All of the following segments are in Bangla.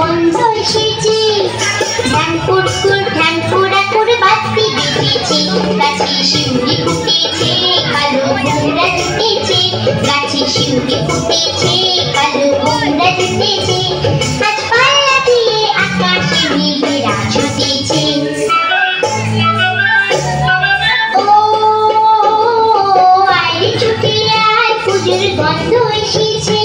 গন্ধ এসেছে, ঢ্যাং কুড়কুড় ঢ্যাং কুড়াকুড় বাতি বেজেছে, গাছে শিউলি ফুটেছে, কালো ভোমরা জুটেছে, গাছে শিউলি ফুটেছে, কালো ভোমরা জুটেছে, আজ পাল্লা দিয়ে আকাশে মেঘেরা ছুটেছে। ও আয় ছুটে আয়, পুজোর গন্ধ এসেছে।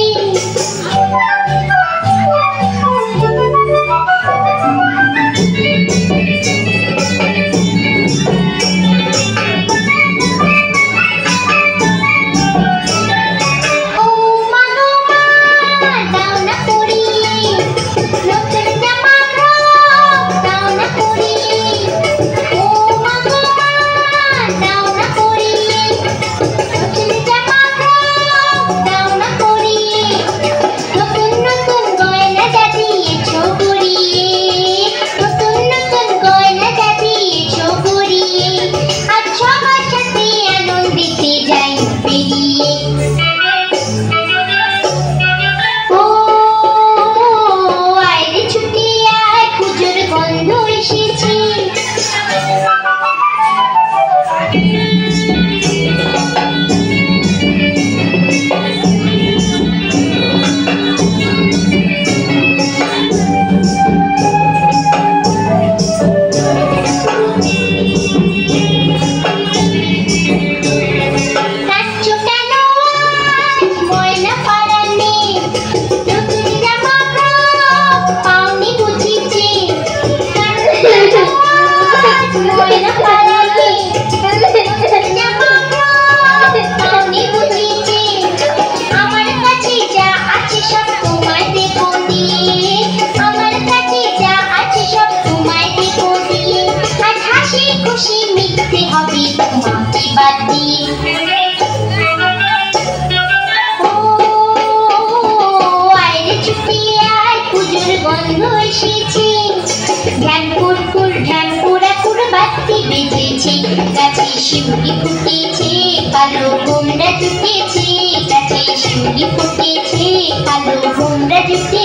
গাছে শিউলি ফুটেছে, কালো ভোমরা জুটেছে, গাছে শিউলি ফুটেছে, কালো ভোমরা জুটেছে।